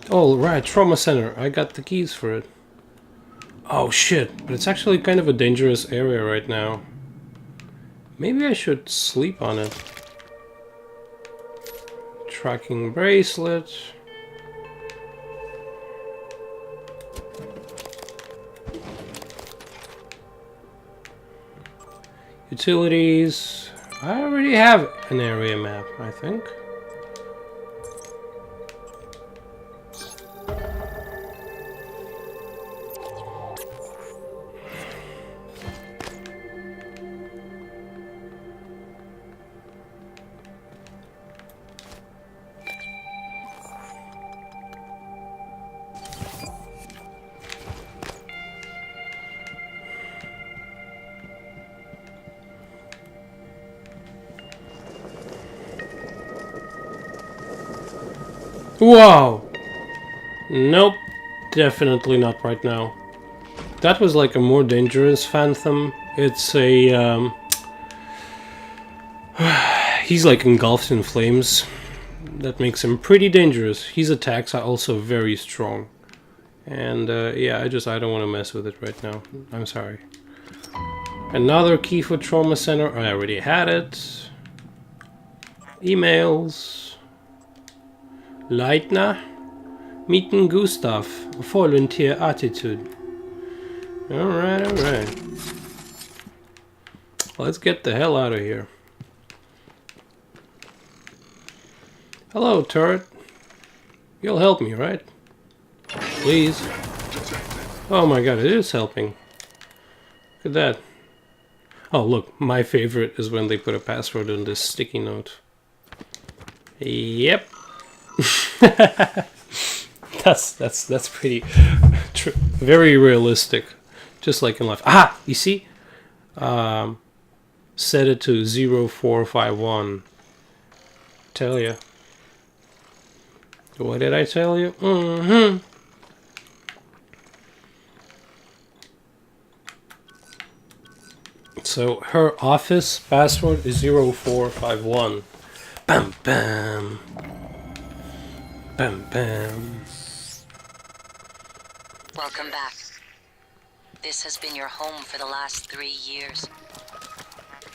Oh, right, trauma center. I got the keys for it. Oh shit, but it's actually kind of a dangerous area right now. Maybe I should sleep on it. Tracking bracelet. Utilities. I already have an area map, I think. Whoa! Nope, definitely not right now. That was like a more dangerous phantom. It's a he's like engulfed in flames. That makes him pretty dangerous. His attacks are also very strong. And yeah, I don't want to mess with it right now. I'm sorry. Another key for trauma center. I already had it. Emails. Leitner. Meeting Gustav. Volunteer attitude. Alright, alright. Let's get the hell out of here. Hello, turret. You'll help me, right? Please. Oh my god, it is helping. Look at that. Oh, look, my favorite is when they put a password on this sticky note. Yep. that's pretty very realistic, just like in life. Ah, you see, set it to 0451. Tell you. What did I tell you? So her office password is 0451. Bam bam. Bam bam. Welcome back. This has been your home for the last 3 years.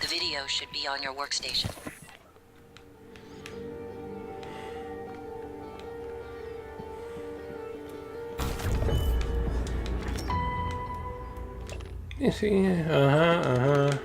The video should be on your workstation. You see, uh-huh.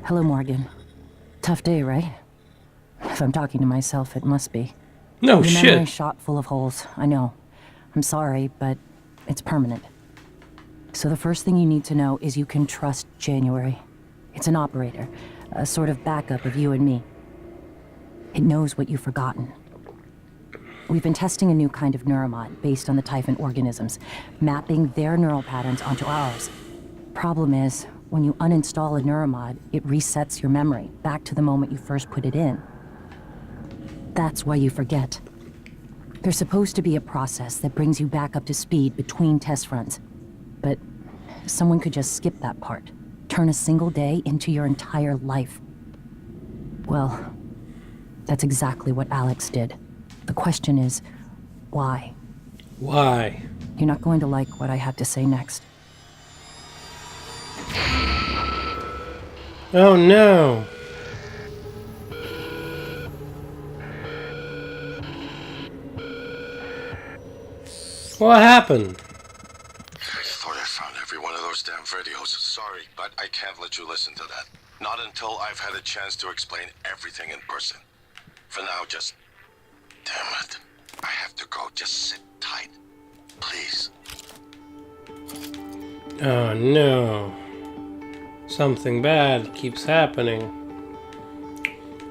Hello, Morgan. Tough day, right? If I'm talking to myself, it must be. No Your memory's shit. shot full of holes, I know. I'm sorry, but it's permanent. So the first thing you need to know is you can trust January. It's an operator, a sort of backup of you and me. It knows what you've forgotten. We've been testing a new kind of neuromod based on the Typhon organisms, mapping their neural patterns onto ours. Problem is, when you uninstall a neuromod, it resets your memory back to the moment you first put it in. That's why you forget. There's supposed to be a process that brings you back up to speed between test runs. But someone could just skip that part, turn a single day into your entire life. Well, that's exactly what Alex did. The question is, why? Why? You're not going to like what I have to say next. Oh no. What happened? I thought I found every one of those damn videos. Sorry, but I can't let you listen to that. Not until I've had a chance to explain everything in person. For now, just... Damn it. I have to go. Just sit tight. Please. Oh no. Something bad keeps happening.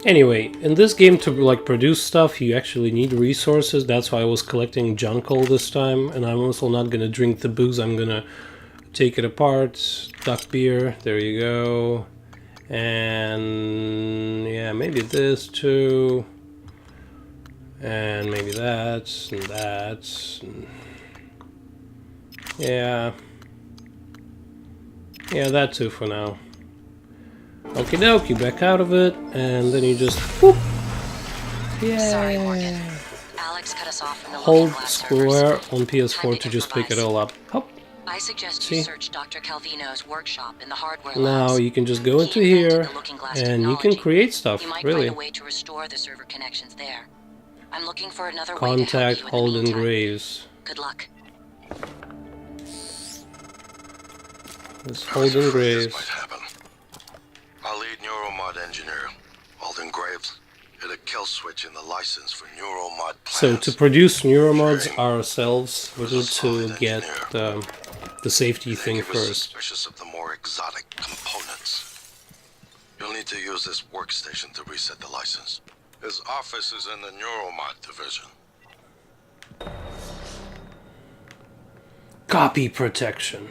Anyway, in this game to like produce stuff, you actually need resources. That's why I was collecting junk all this time, and I'm also not gonna drink the booze. I'm gonna take it apart. Duck beer, there you go. And yeah, maybe this too. And maybe that, and that. And yeah. Yeah, that too for now. Okie dokie, back out of it, and then you just whoop. Yeah. Sorry, Morgan. Alex cut us off from the Hold Looking Glass square servers. on PS4 Time to just pick it improvise. all up. Hop. I suggest See? you search Dr. Calvino's workshop in the hardware Now labs. you can just go He into invented here the Looking Glass and you can technology. create stuff, You might really. find a way to restore the server connections there. I'm looking for another way to help Contact you in the Holden meantime. Graves. Good luck. This I was Holden afraid this Graves. might happen. Our lead neuromod engineer, Alden Graves, hit a kill switch in the license for neuromod So plans. to produce neuromods ourselves, we need to get the safety Then thing he was first. suspicious of the more exotic components. You'll need to use this workstation to reset the license. His office is in the neuromod division. Copy protection.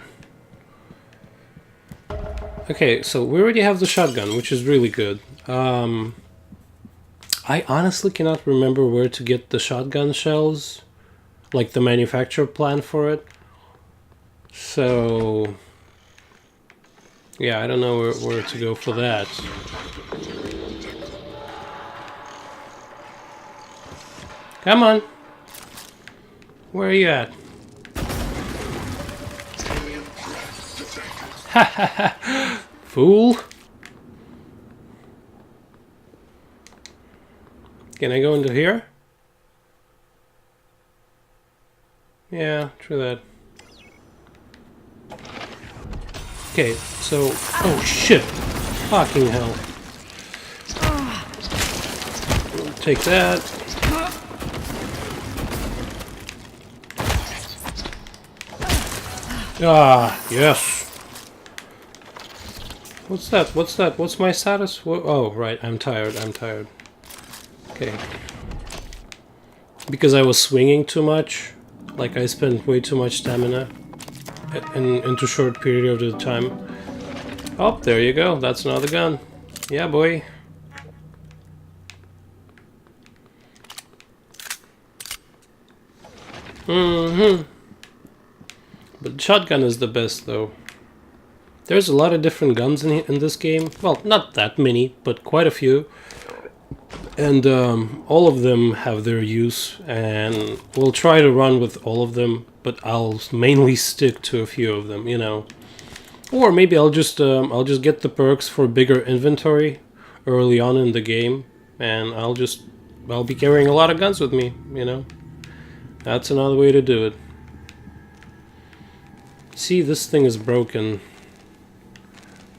Okay, so we already have the shotgun, which is really good. I honestly cannot remember where to get the shotgun shells, like the manufacturer plan for it. So, yeah, I don't know where to go for that. Come on. Where are you at? Fool. Can I go into here? Yeah, true that. Okay, so... Oh shit! Fucking hell. Take that. Ah, yes! What's that? What's that? What's my status? Oh, right, I'm tired, I'm tired. Okay. Because I was swinging too much, like I spent way too much stamina in too short period of time. Oh, there you go, that's another gun. Yeah, boy. But shotgun is the best, though. There's a lot of different guns in this game. Well, not that many, but quite a few. And all of them have their use, and we'll try to run with all of them, but I'll mainly stick to a few of them, you know. Or maybe I'll just get the perks for bigger inventory early on in the game, and I'll be carrying a lot of guns with me, you know. That's another way to do it. See, this thing is broken.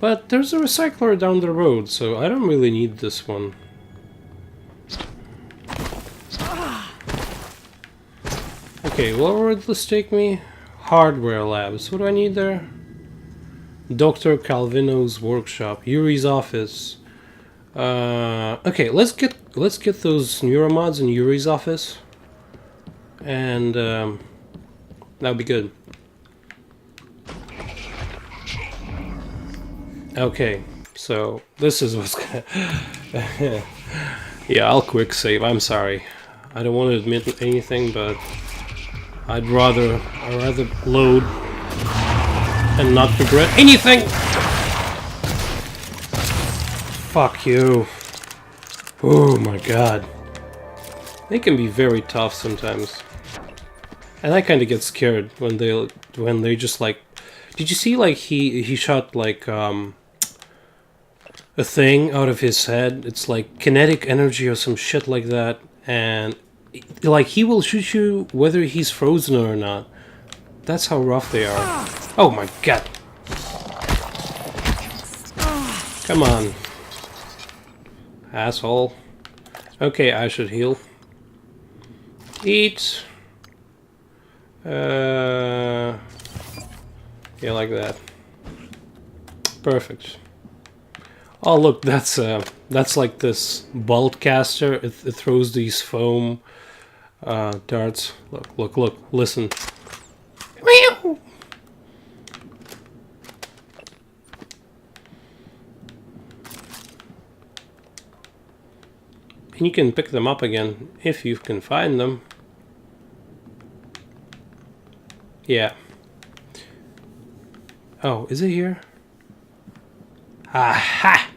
But there's a recycler down the road, so I don't really need this one. Okay, where would this take me? Hardware labs. What do I need there? Dr. Calvino's workshop. Yuri's office. Okay, let's get those neuromods in Yuri's office. And that'll be good. Okay, so this is what's gonna... Yeah, I'll quick save, I'm sorry. I don't want to admit anything, but I'd rather load and not regret anything! Fuck you. Oh my god. They can be very tough sometimes. And I kinda get scared when they just like... Did you see like he shot like a thing out of his head? It's like kinetic energy or some shit like that, and like he will shoot you whether he's frozen or not. That's how rough they are. Oh my god. Come on. Asshole. Okay, I should heal. Eat. Yeah, like that. Perfect. Oh look, that's like this bolt caster. It throws these foam darts. Look, listen. Meow. And you can pick them up again if you can find them. Yeah. Oh, is it here? Aha!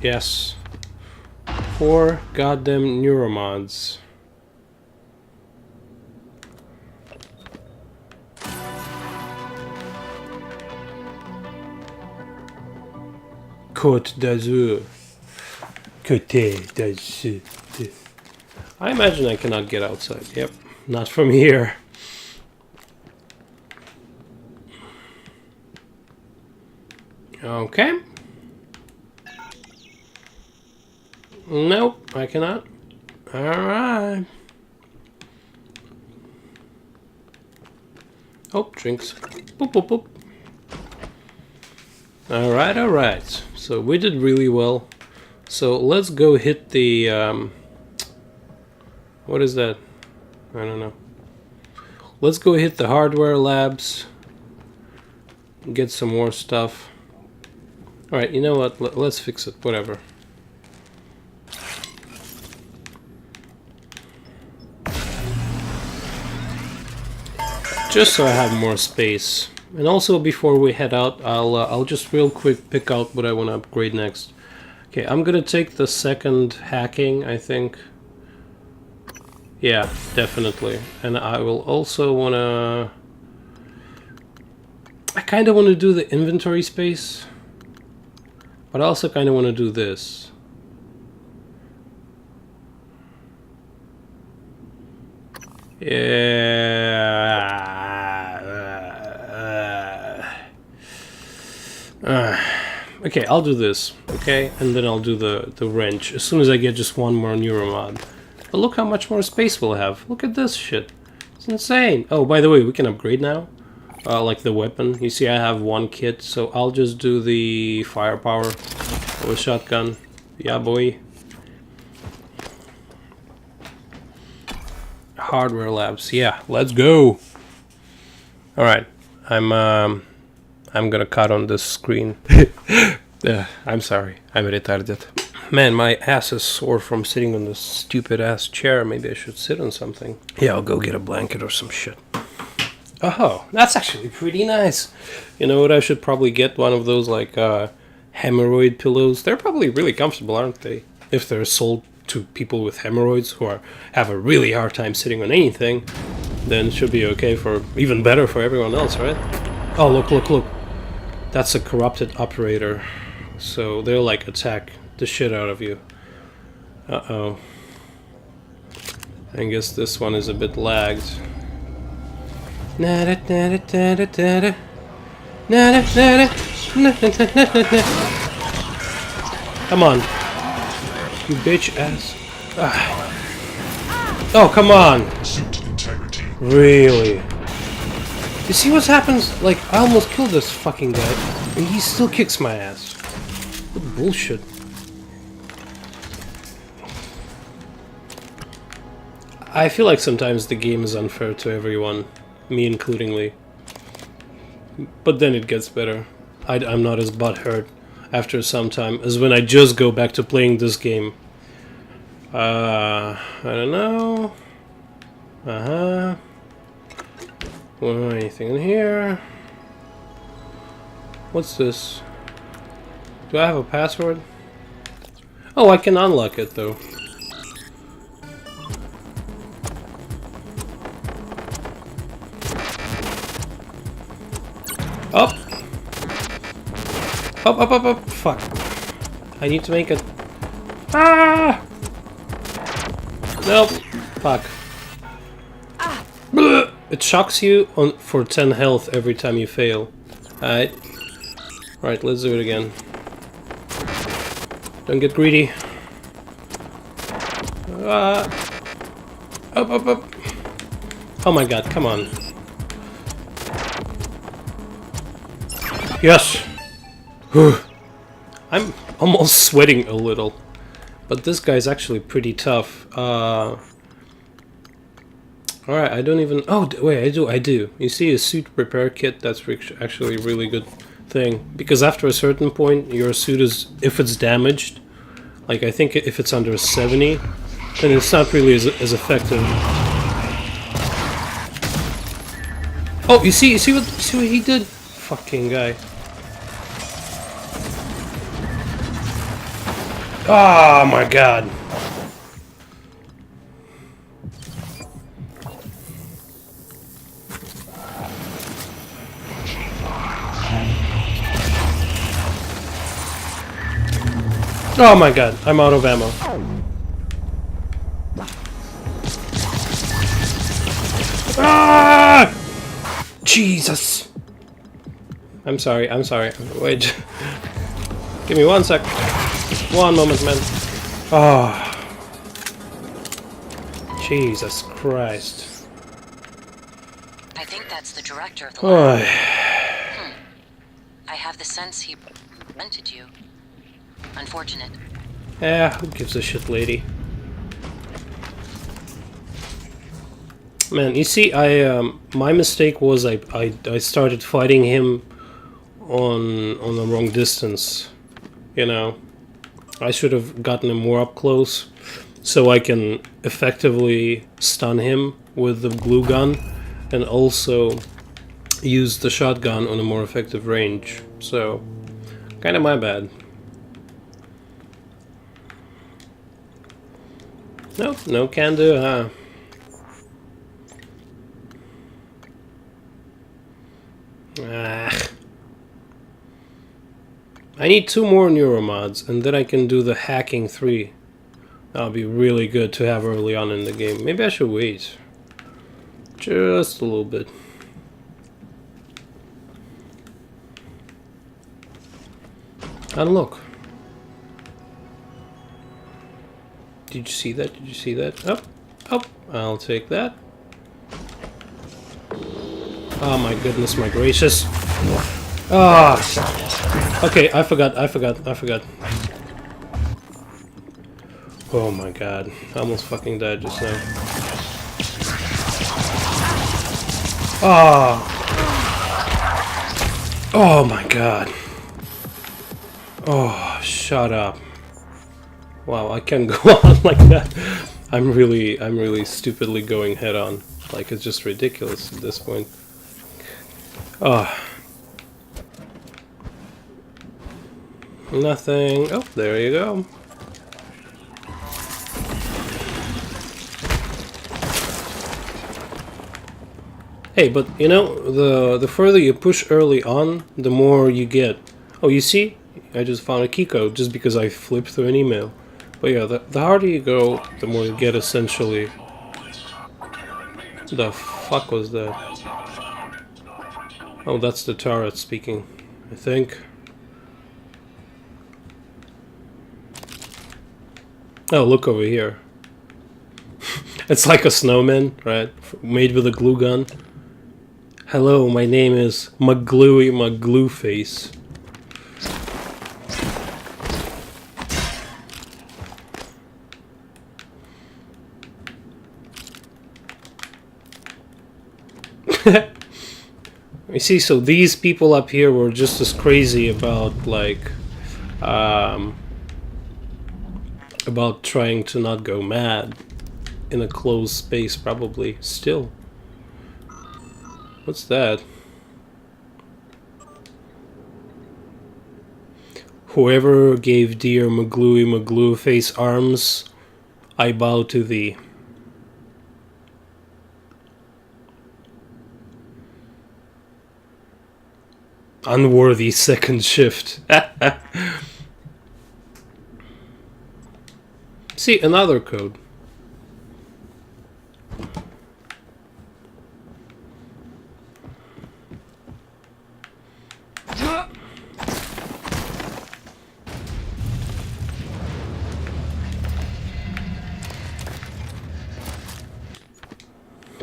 Yes. 4 goddamn neuromods. Côte d'Azur. Côte d'Azur. I imagine I cannot get outside. Yep, not from here. Okay. Nope, I cannot. Alright. Oh, drinks. Boop, boop, boop. Alright. So we did really well. So let's go hit the... what is that? I don't know. Let's go hit the hardware labs. Get some more stuff. Alright, you know what? Let's fix it. Whatever. Just so I have more space. And also before we head out, I'll just real quick pick out what I want to upgrade next. Okay, I'm gonna take the second hacking, I think. Yeah, definitely. And I will also wanna... I kinda wanna do the inventory space. But I also kinda wanna do this. Okay, I'll do this, okay? And then I'll do the wrench as soon as I get just one more neuromod. But look how much more space we'll have. Look at this shit. It's insane. Oh, by the way, we can upgrade now. Like the weapon. You see I have one kit, so I'll just do the firepower of a shotgun. Yeah, boy. Hardware labs. Yeah, let's go. Alright. I'm gonna cut on this screen. I'm sorry. I'm retarded. Man, my ass is sore from sitting on this stupid ass chair. Maybe I should sit on something. Yeah, I'll go get a blanket or some shit. Oh, that's actually pretty nice. You know what? I should probably get one of those like hemorrhoid pillows. They're probably really comfortable, aren't they? If they're sold to people with hemorrhoids who have a really hard time sitting on anything, then it should be okay for, even better for everyone else, right? Oh, look. That's a corrupted operator. So they'll like attack the shit out of you. Uh-oh. I guess this one is a bit lagged. Come on. You bitch ass. Ah. Oh, come on. Really? You see what happens? Like, I almost killed this fucking guy, and he still kicks my ass. What bullshit. I feel like sometimes the game is unfair to everyone, me includingly. But then it gets better. I'm not as butthurt after some time as when I just go back to playing this game. I don't know. Anything in here? What's this? Do I have a password? Oh, I can unlock it though. Up! Up! Fuck. I need to make it. Ah! Nope. Fuck. Bleh. It shocks you for 10 health every time you fail. Alright. Alright, let's do it again. Don't get greedy. Up. Oh my god, come on. Yes! Whew. I'm almost sweating a little. But this guy's actually pretty tough. Alright, I don't even... Oh, wait, I do. You see a suit repair kit? That's actually a really good thing. Because after a certain point, your suit is... If it's damaged, like I think if it's under 70, then it's not really as effective. Oh, you see what he did? Fucking guy. Oh my god. Oh my god, I'm out of ammo. Ah! Jesus! I'm sorry. Wait. Give me 1 sec. 1 moment, man. Ah. Oh. Jesus Christ. I think that's the director of the lab. I have the sense he prevented you. Unfortunate. Yeah, who gives a shit, lady? Man, you see, my mistake was I started fighting him on the wrong distance. You know, I should have gotten him more up close, so I can effectively stun him with the glue gun, and also use the shotgun on a more effective range. So, kind of my bad. Nope, no can do, huh? Ah. I need 2 more neuromods, and then I can do the hacking 3. That'll be really good to have early on in the game. Maybe I should wait. Just a little bit. And look. Did you see that? Did you see that? Oh, oh, I'll take that. Oh my goodness, my gracious. Ah. Okay, I forgot. Oh my god. I almost fucking died just now. Ah. Oh my god. Oh, shut up. Wow, I can't go on like that. I'm really stupidly going head on. Like, it's just ridiculous at this point. Oh. Nothing. Oh, there you go. Hey, but you know, the further you push early on, the more you get. Oh, you see? I just found a key code just because I flipped through an email. But yeah, the harder you go, the more you get, essentially. The fuck was that? Oh, that's the turret speaking, I think. Oh, look over here. It's like a snowman, right? Made with a glue gun. Hello, my name is McGluey McGlueface. You see, so these people up here were just as crazy about, like, about trying to not go mad in a closed space, probably. Still. What's that? Whoever gave dear McGluey McGlueface arms, I bow to thee. Unworthy second shift. See, another code.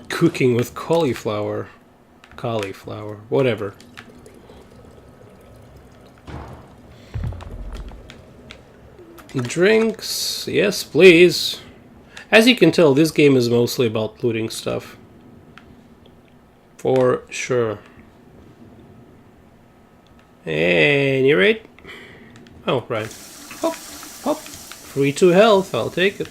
Cooking with cauliflower. Cauliflower. Whatever. Drinks, yes, please. As you can tell, this game is mostly about looting stuff. For sure. And you're right. Oh, right. Hop, hop. Free 2 health, I'll take it.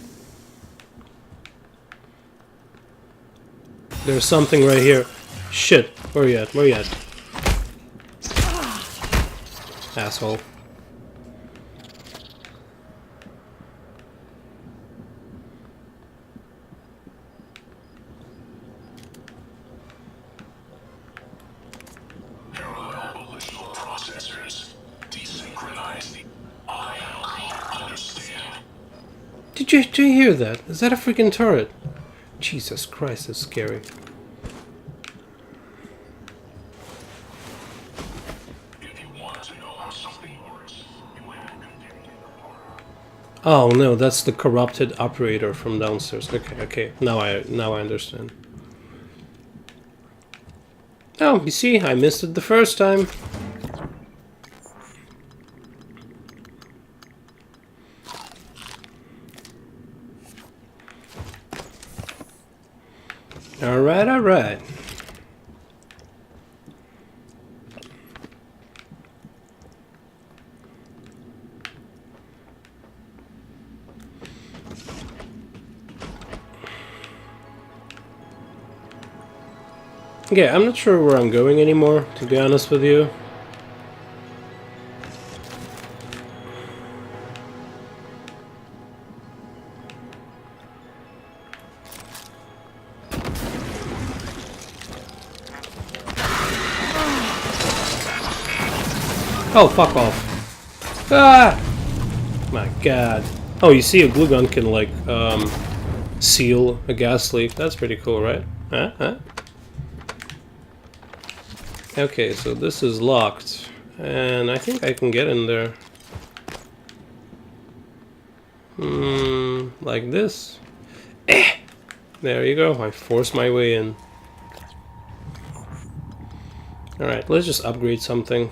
There's something right here. Shit, where you at? Where you at? Asshole. Parallel processors desynchronized. I understand. Did you hear that? Is that a freaking turret? Jesus Christ, that's scary. If you want to know how something works, you have to continue the part. Oh no, that's the corrupted operator from downstairs. Okay, okay. Now I understand. Oh, you see, I missed it the first time. Alright, alright. Okay, I'm not sure where I'm going anymore, to be honest with you. Oh, fuck off. Ah! My god. Oh, you see a glue gun can, like, seal a gas leak. That's pretty cool, right? Huh? Okay, so this is locked. And I think I can get in there. Like this. There you go. I forced my way in. Alright, let's just upgrade something.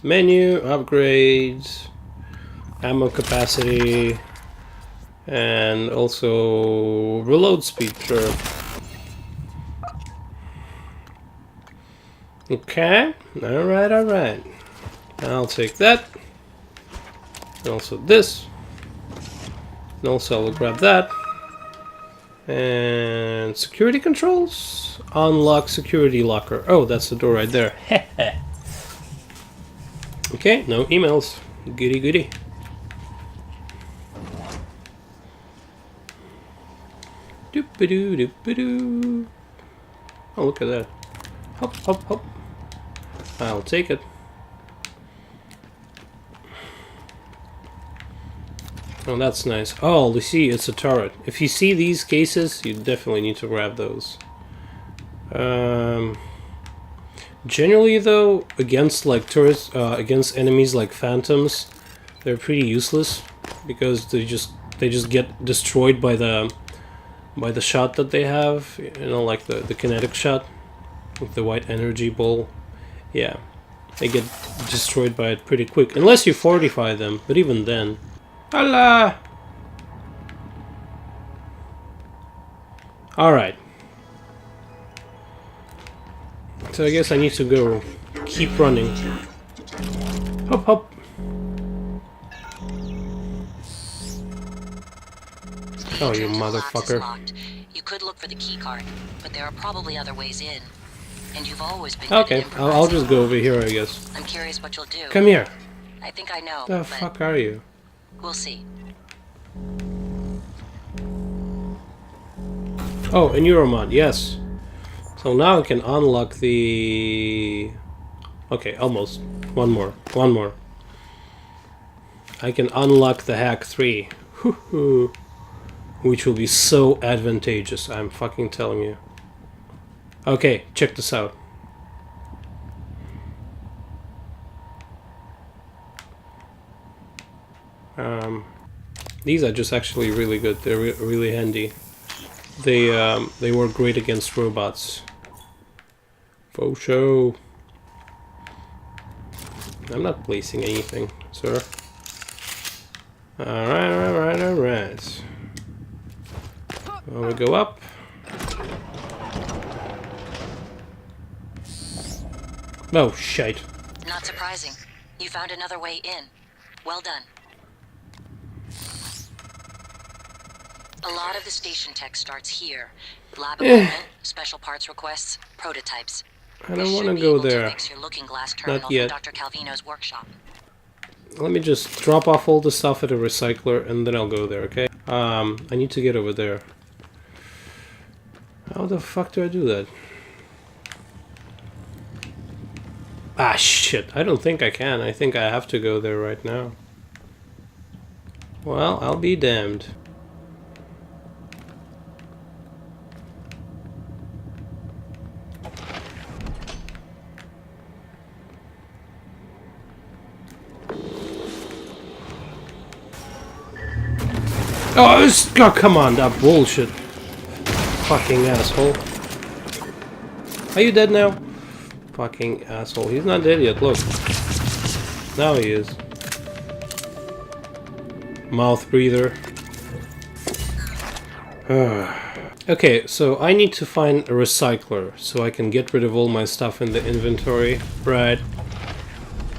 Menu, upgrades, ammo capacity, and also reload speed, sure. Okay, alright. I'll take that. And also this. And also I'll grab that. And security controls. Unlock security locker. Oh, that's the door right there. Okay, no emails. Goody goody. Doop-a-doo, doop-a-doo. Oh, look at that. Hop, hop, hop. I'll take it. Oh, that's nice. Oh, you see, it's a turret. If you see these cases, you definitely need to grab those. Generally, though, against like turrets, against enemies like phantoms, they're pretty useless because they just get destroyed by the shot that they have. You know, like the kinetic shot with the white energy ball. Yeah, they get destroyed by it pretty quick unless you fortify them. But even then. Allah! Alright. So I guess I need to go keep running. Hop hop. Oh, you motherfucker. Locked. You could look for the key card, but there are probably other ways in. And you've always been Okay, good at I'll just go over here, I guess. I'm curious what you'll do. Come here. I think I know, The but fuck are you? we'll see. Oh, a Neuromod, yes. So now I can unlock the... Okay, almost. One more. I can unlock the Hack 3. Hoo-hoo. Which will be so advantageous, I'm fucking telling you. Okay, check this out. These are just actually really good. They're really handy. They work great against robots. Faux show. I'm not placing anything, sir. Alright. Well, we go up. Oh, shite. Not surprising. You found another way in. Well done. A lot of the station tech starts here. Lab equipment, special parts requests, prototypes. I don't want to go there. Fix your looking glass terminal Not yet. from Dr. Calvino's workshop. Let me just drop off all the stuff at a recycler and then I'll go there, okay? I need to get over there. How the fuck do I do that? Ah, shit. I don't think I can. I think I have to go there right now. Well, I'll be damned. Oh, come on, that bullshit. Fucking asshole. Are you dead now? Fucking asshole. He's not dead yet, look. Now he is. Mouth breather. Okay, so I need to find a recycler so I can get rid of all my stuff in the inventory. Right.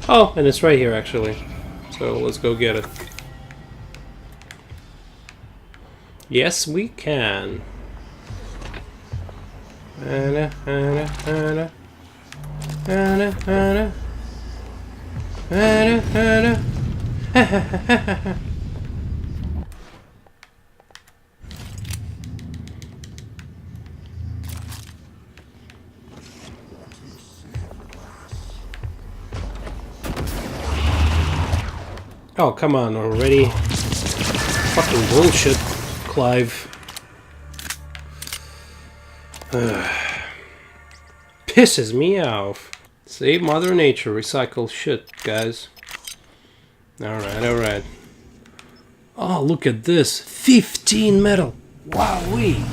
Oh, and it's right here actually. So let's go get it. Yes, we can. Oh, come on already. Fucking bullshit. Clive. Pisses me off. Save Mother Nature, recycle shit, guys. Alright. Oh, look at this. 15 metal. Wowee.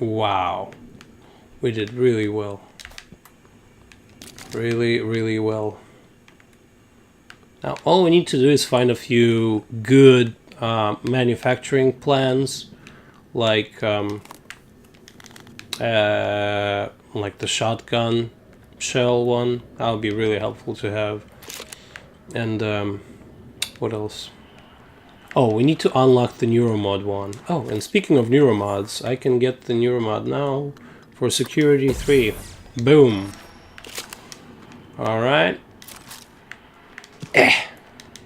Wow. We did really well. Really well. Now, all we need to do is find a few good manufacturing plans, like the shotgun shell one. That would be really helpful to have. And what else? Oh, we need to unlock the Neuromod one. Oh, and speaking of Neuromods, I can get the Neuromod now for Security 3. Boom. Alright.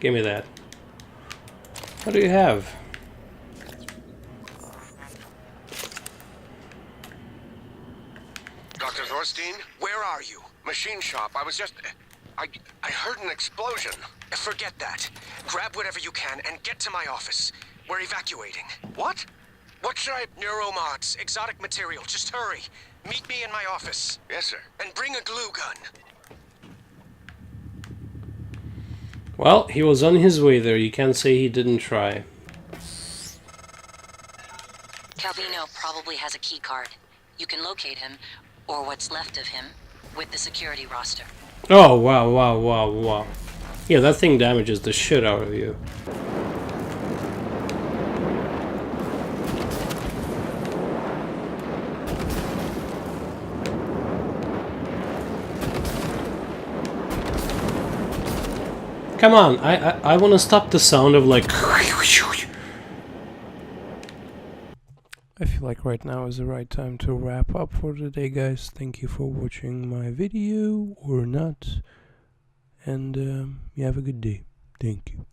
Give me that. What do you have? Dr. Thorstein? Where are you? Machine shop. I was just... I heard an explosion. Forget that. Grab whatever you can and get to my office. We're evacuating. What? What should I... Neuromods, exotic material. Just hurry. Meet me in my office. Yes, sir. And bring a glue gun. Well, he was on his way there. You can't say he didn't try. Calvino probably has a key card. You can locate him, or what's left of him, with the security roster. Oh, wow. Yeah, that thing damages the shit out of you. Come on, I want to stop the sound of like... I feel like right now is the right time to wrap up for today, guys. Thank you for watching my video, or not. And you have a good day. Thank you.